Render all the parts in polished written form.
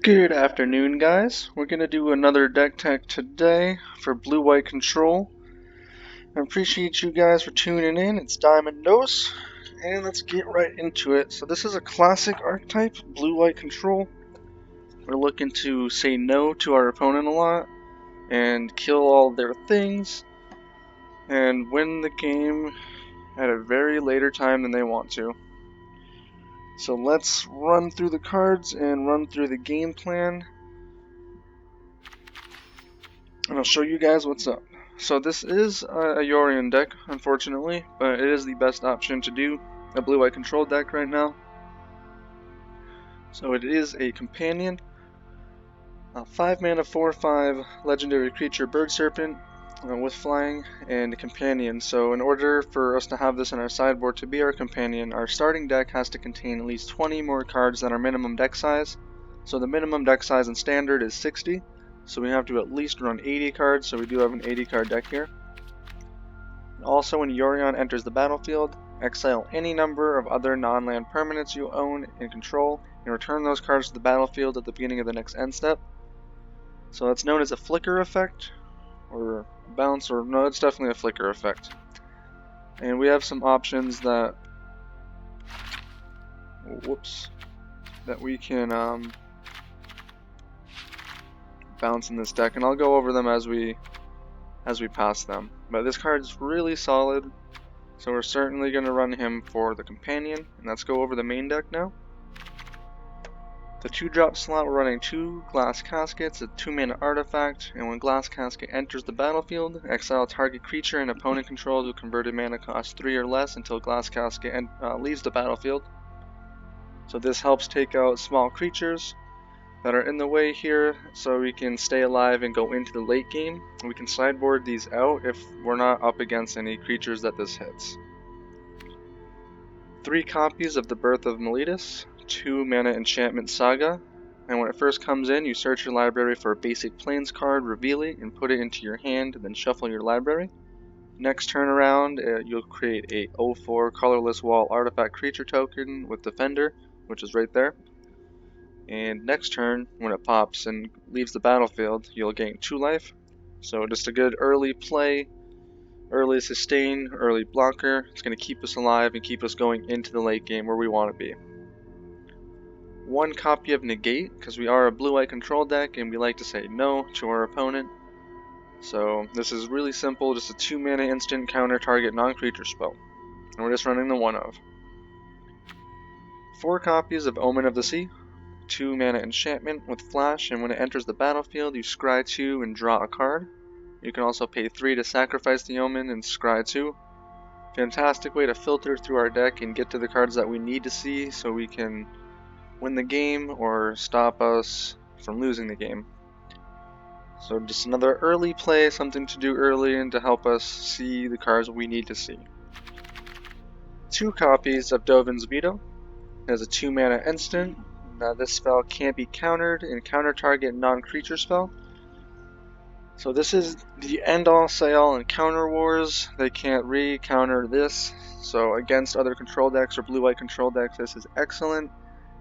Good afternoon, guys. We're going to do another deck tech today for blue-white control. I appreciate you guys for tuning in. It's Diamond Dose, and let's get right into it. So this is a classic archetype, blue-white control. We're looking to say no to our opponent a lot and kill all their things and win the game at a very later time than they want to. So let's run through the cards and run through the game plan, and I'll show you guys what's up. So this is a Yorion deck, unfortunately, but it is the best option to do a blue-white control deck right now. So it is a companion, a 5 mana 4/5 legendary creature bird serpent with flying and a companion. So in order for us to have this in our sideboard to be our companion, our starting deck has to contain at least 20 more cards than our minimum deck size. So the minimum deck size in standard is 60. So we have to at least run 80 cards, so we do have an 80 card deck here. Also, when Yorion enters the battlefield, exile any number of other non-land permanents you own and control, and return those cards to the battlefield at the beginning of the next end step. So that's known as a flicker effect, or bounce, or no, it's definitely a flicker effect. And we have some options that, that we can bounce in this deck, and I'll go over them as we pass them. But this card's really solid, so we're certainly going to run him for the companion. And let's go over the main deck now. The 2-drop slot, we're running 2 Glass Caskets, a 2-mana artifact, and when Glass Casket enters the battlefield, exile target creature and opponent controls with converted mana cost 3 or less until Glass Casket leaves the battlefield. So this helps take out small creatures that are in the way here, so we can stay alive and go into the late game. We can sideboard these out if we're not up against any creatures that this hits. 3 copies of the Birth of Meletis, 2 mana enchantment saga, and when it first comes in, you search your library for a basic plains card, reveal it, and put it into your hand, and then shuffle your library. Next turn around, you'll create a 0/4 colorless wall artifact creature token with Defender, which is right there. And next turn, when it pops and leaves the battlefield, you'll gain 2 life. So just a good early play, early sustain, early blocker. It's going to keep us alive and keep us going into the late game where we want to be. 1 copy of Negate, because we are a blue-white control deck and we like to say no to our opponent. So this is really simple, just a 2 mana instant counter target non-creature spell. And we're just running the 1 of. 4 copies of Omen of the Sea. 2 mana enchantment with flash, and when it enters the battlefield, you scry 2 and draw a card. You can also pay 3 to sacrifice the Omen and scry 2. Fantastic way to filter through our deck and get to the cards that we need to see so we can win the game or stop us from losing the game. So just another early play, something to do early and to help us see the cards we need to see. 2 copies of Dovin's Veto. It has a 2 mana instant. Now this spell can't be countered and counter target non-creature spell. So this is the end-all say-all in counter wars. They can't re-counter this. So against other control decks or blue-white control decks, this is excellent.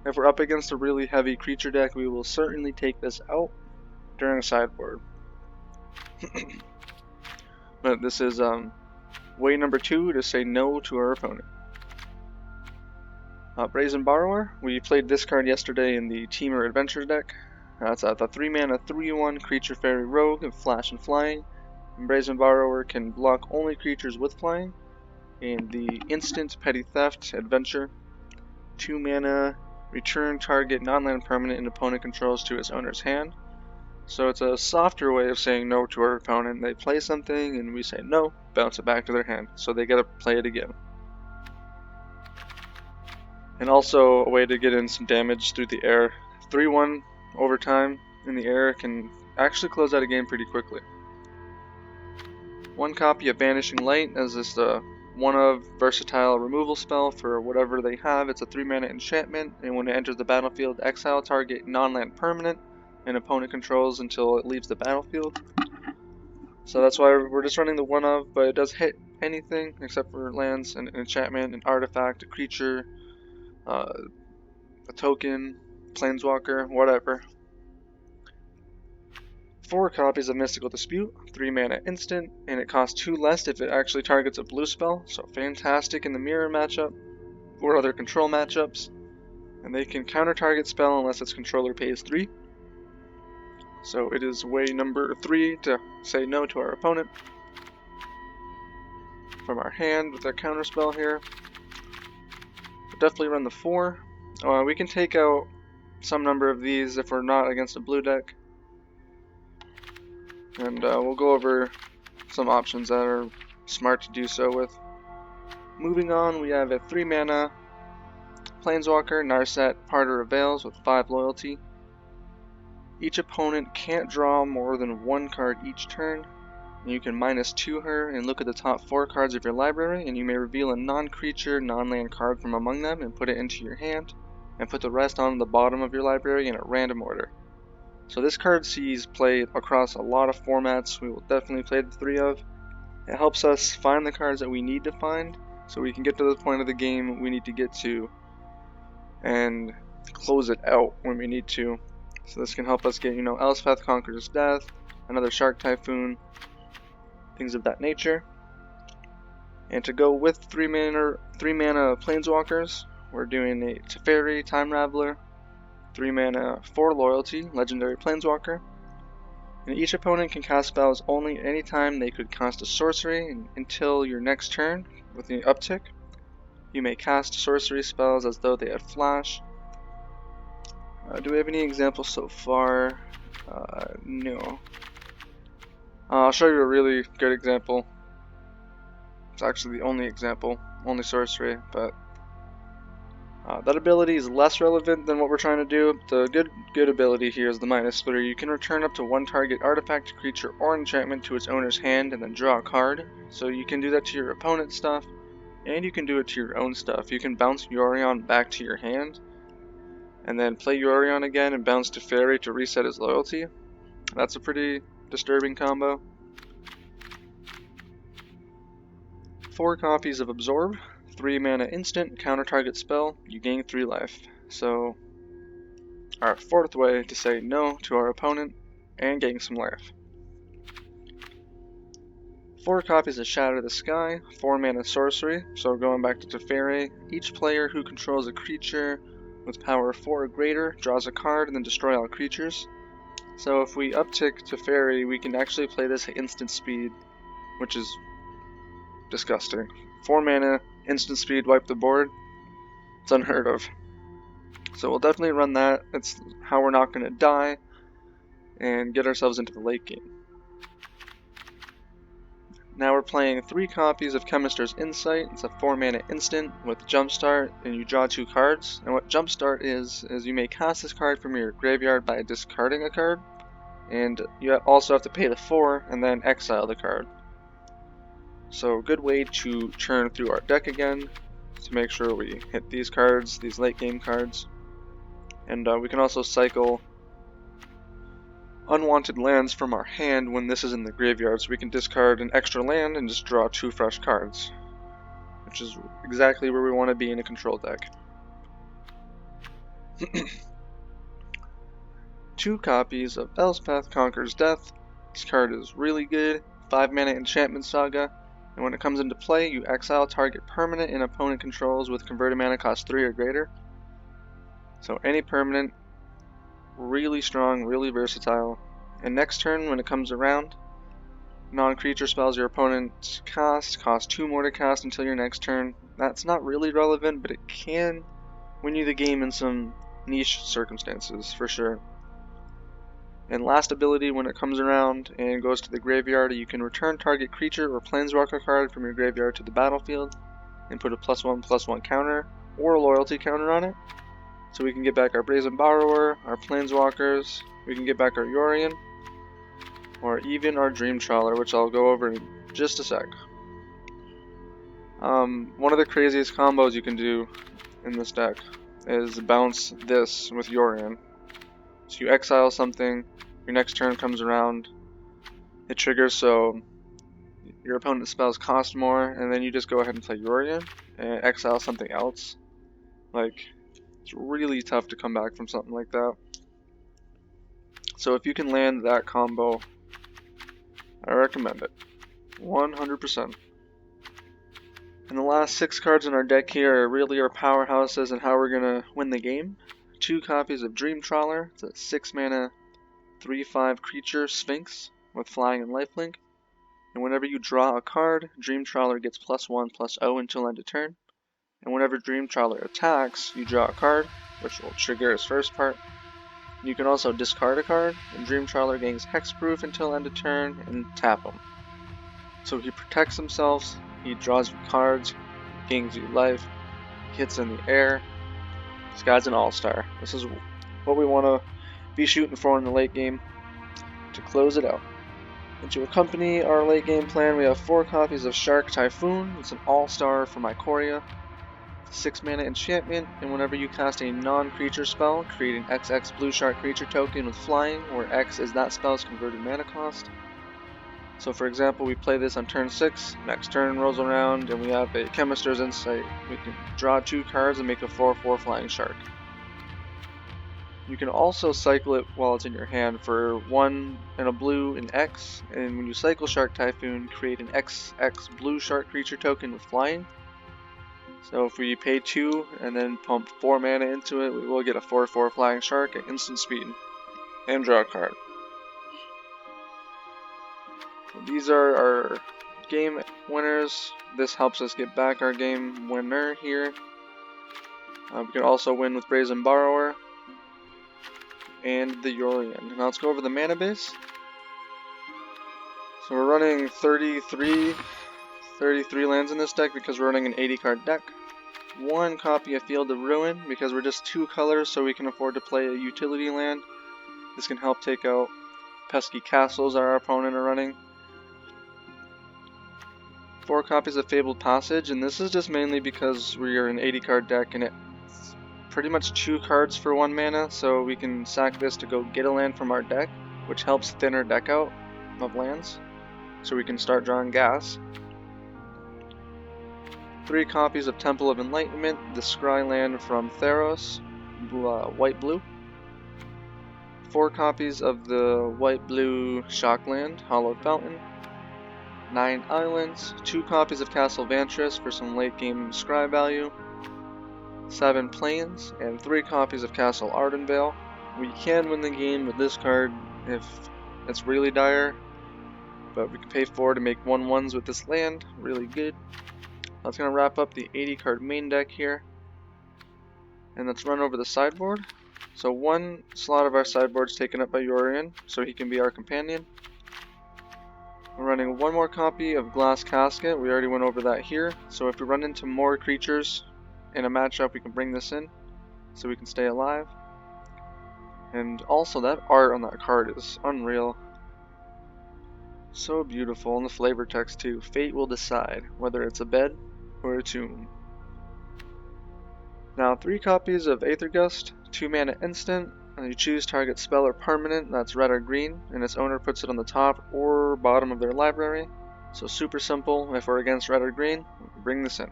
If we're up against a really heavy creature deck, we will certainly take this out during a sideboard. But this is way number 2 to say no to our opponent. Brazen Borrower, we played this card yesterday in the Teamer Adventures deck. It's the 3 mana 3/1 creature fairy rogue of flash and flying. And Brazen Borrower can block only creatures with flying. And the instant petty theft adventure, 2 mana return target non-land permanent and opponent controls to its owner's hand. So it's a softer way of saying no to our opponent. They play something and we say no, bounce it back to their hand, so they gotta play it again. And also a way to get in some damage through the air. 3/1 overtime in the air can actually close out a game pretty quickly. 1 copy of Banishing Light as this 1 of versatile removal spell for whatever they have. It's a 3 mana enchantment, and when it enters the battlefield, exile target non-land permanent and opponent controls until it leaves the battlefield. So that's why we're just running the 1 of, but it does hit anything except for lands, an enchantment, an artifact, a creature, a token, planeswalker, whatever. 4 copies of Mystical Dispute, 3 mana instant, and it costs 2 less if it actually targets a blue spell, so fantastic in the mirror matchup or other control matchups. And they can counter target spell unless its controller pays 3. So it is way number 3 to say no to our opponent. From our hand with our counter spell here. We'll definitely run the 4. We can take out some number of these if we're not against a blue deck. And we'll go over some options that are smart to do so with. Moving on, we have a 3 mana Planeswalker, Narset, Parter of Veils with 5 loyalty. Each opponent can't draw more than 1 card each turn. And you can -2 her and look at the top 4 cards of your library, and you may reveal a non-creature, non-land card from among them and put it into your hand, and put the rest on the bottom of your library in a random order. So this card sees play across a lot of formats. We will definitely play the 3 of. It helps us find the cards that we need to find, so we can get to the point of the game we need to get to, and close it out when we need to. So this can help us get, Elspeth Conquers Death, another Shark Typhoon, things of that nature. And to go with 3 mana Planeswalkers, we're doing a Teferi, Time Raveler, 3 mana, 4 loyalty, Legendary Planeswalker. And each opponent can cast spells only anytime they could cast a sorcery until your next turn with the uptick. You may cast sorcery spells as though they had flash. Do we have any examples so far? No. I'll show you a really good example. It's actually the only example, only sorcery, but that ability is less relevant than what we're trying to do. The good ability here is the -3. You can return up to 1 target artifact, creature, or enchantment to its owner's hand and then draw a card. So you can do that to your opponent's stuff, and you can do it to your own stuff. You can bounce Yorion back to your hand, and then play Yorion again and bounce Teferi to reset his loyalty. That's a pretty disturbing combo. 4 copies of Absorb, 3 mana instant, counter target spell, you gain 3 life. So our 4th way to say no to our opponent and gain some life. 4 copies of Shatter the Sky, 4 mana sorcery, so going back to Teferi, each player who controls a creature with power 4 or greater draws a card and then destroy all creatures. So if we uptick Teferi, we can actually play this at instant speed, which is disgusting. 4 mana, instant speed, wipe the board. It's unheard of. So we'll definitely run that. It's how we're not going to die and get ourselves into the late game. Now we're playing 3 copies of Chemister's Insight. It's a 4 mana instant with Jumpstart, and you draw 2 cards. And what Jumpstart is you may cast this card from your graveyard by discarding a card, and you also have to pay the 4 and then exile the card. So good way to churn through our deck again to make sure we hit these cards, these late game cards. And we can also cycle unwanted lands from our hand when this is in the graveyard, so we can discard an extra land and just draw 2 fresh cards, which is exactly where we want to be in a control deck. 2 copies of Elspeth Conquers Death. This card is really good. 5 mana Enchantment Saga. And when it comes into play, you exile target permanent an opponent controls with converted mana cost 3 or greater. So any permanent, really strong, really versatile. And next turn, when it comes around, non-creature spells your opponent cast cost 2 more to cast until your next turn. That's not really relevant, but it can win you the game in some niche circumstances, for sure. And last ability, when it comes around and goes to the graveyard, you can return target creature or planeswalker card from your graveyard to the battlefield and put a +1/+1 counter or a loyalty counter on it. So we can get back our Brazen Borrower, our planeswalkers, we can get back our Yorion, or even our Dream Trawler, which I'll go over in just a sec. One of the craziest combos you can do in this deck is bounce this with Yorion. So you exile something, your next turn comes around, it triggers so your opponent's spells cost more, and then you just go ahead and play Yorion and exile something else. Like, it's really tough to come back from something like that. So if you can land that combo, I recommend it. 100%. And the last 6 cards in our deck here are really our powerhouses and how we're going to win the game. 2 copies of Dream Trawler. It's a 6 mana, 3/5 creature Sphinx with flying and lifelink. And whenever you draw a card, Dream Trawler gets +1/+0 until end of turn. And whenever Dream Trawler attacks, you draw a card, which will trigger his first part. You can also discard a card, and Dream Trawler gains hexproof until end of turn and tap him. So he protects himself, he draws you cards, gains you life, hits in the air. This guy's an all-star. This is what we want to be shooting for in the late game to close it out. And to accompany our late game plan, we have 4 copies of Shark Typhoon. It's an all-star from Ikoria. 6 mana enchantment, and whenever you cast a non-creature spell, create an XX blue shark creature token with flying, where X is that spell's converted mana cost. So for example, we play this on turn 6, next turn rolls around, and we have a Chemister's Insight. We can draw 2 cards and make a 4/4 flying shark. You can also cycle it while it's in your hand for 1 and a blue and X, and when you cycle Shark Typhoon, create an XX blue shark creature token with flying. So if we pay 2 and then pump 4 mana into it, we will get a 4/4 flying shark at instant speed and draw a card. These are our game winners. This helps us get back our game winner here. We can also win with Brazen Borrower and the Yorion. Now let's go over the mana base. So we're running 33 lands in this deck because we're running an 80 card deck. 1 copy of Field of Ruin because we're just 2 colors, so we can afford to play a utility land. This can help take out pesky castles our opponent are running. 4 copies of Fabled Passage, and this is just mainly because we are an 80 card deck and it's pretty much 2 cards for 1 mana, so we can sack this to go get a land from our deck, which helps thin our deck out of lands, so we can start drawing gas. 3 copies of Temple of Enlightenment, the scry land from Theros, white-blue. 4 copies of the white-blue shock land, Hallowed Fountain. 9 islands, 2 copies of Castle Vantress for some late game scry value. 7 plains, and 3 copies of Castle Ardenvale. We can win the game with this card if it's really dire, but we can pay 4 to make 1/1s with this land, really good. That's going to wrap up the 80 card main deck here. And let's run over the sideboard. So 1 slot of our sideboard is taken up by Yorion, so he can be our companion. We're running 1 more copy of Glass Casket. We already went over that here. So if we run into more creatures in a matchup, we can bring this in so we can stay alive. And also that art on that card is unreal. So beautiful, and the flavor text too. Fate will decide whether it's a bed or a tomb. Now 3 copies of Aethergust, 2 mana instant, and you choose target spell or permanent that's red or green, and its owner puts it on the top or bottom of their library. So super simple. If we're against red or green, we can bring this in.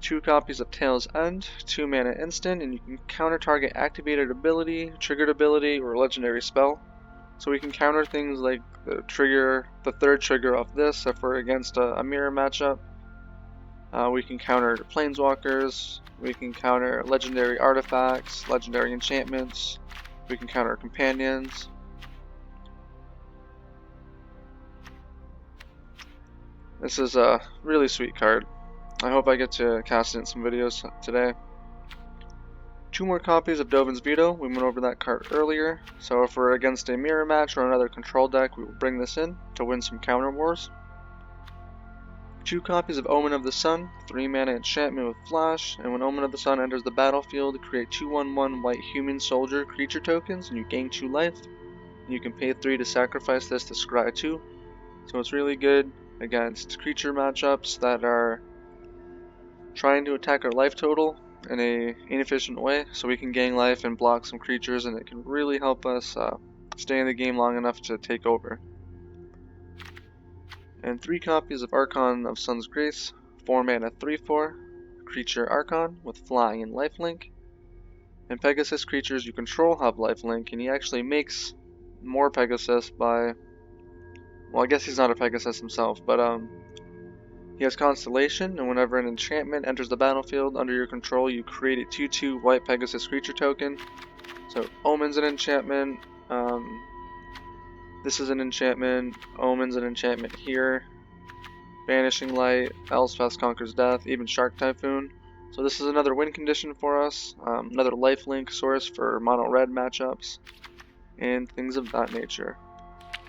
2 copies of Tale's End, 2 mana instant, and you can counter target activated ability, triggered ability, or legendary spell. So we can counter things like the 3rd trigger off this if we're against a mirror matchup. We can counter planeswalkers, we can counter legendary artifacts, legendary enchantments, we can counter companions. This is a really sweet card. I hope I get to cast it in some videos today. 2 more copies of Dovin's Veto. We went over that card earlier. So if we're against a mirror match or another control deck, we will bring this in to win some counter wars. 2 copies of Omen of the Sun, 3 mana enchantment with flash, and when Omen of the Sun enters the battlefield, create 2/1/1 white human soldier creature tokens, and you gain 2 life. And you can pay 3 to sacrifice this to scry 2. So it's really good against creature matchups that are trying to attack our life total in a inefficient way, so we can gain life and block some creatures, and it can really help us stay in the game long enough to take over. And 3 copies of Archon of Sun's Grace, 4 mana 3/4 creature Archon with flying and lifelink. And Pegasus creatures you control have lifelink, and he actually makes more Pegasus by, well, I guess he's not a Pegasus himself, but he has Constellation, and whenever an enchantment enters the battlefield under your control, you create a 2/2 white Pegasus creature token. So Omen's an enchantment, this is an enchantment, Omen's an enchantment here, Banishing Light, Elspeth conquers death, even Shark Typhoon. So this is another win condition for us, another lifelink source for mono red matchups, and things of that nature.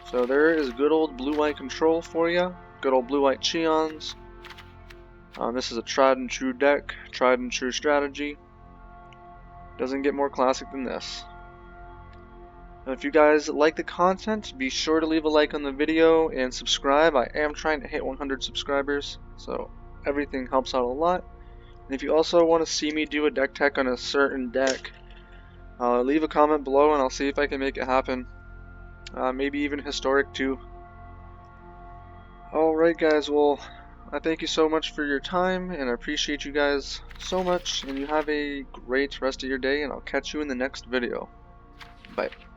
So there is good old blue-white control for you, good old blue-white Cheons. This is a tried and true deck, tried and true strategy. Doesn't get more classic than this. Now, if you guys like the content, be sure to leave a like on the video and subscribe. I am trying to hit 100 subscribers, so everything helps out a lot. And if you also want to see me do a deck tech on a certain deck, leave a comment below and I'll see if I can make it happen. Maybe even historic too. Alright guys, well, I thank you so much for your time, and I appreciate you guys so much, and you have a great rest of your day, and I'll catch you in the next video. Bye.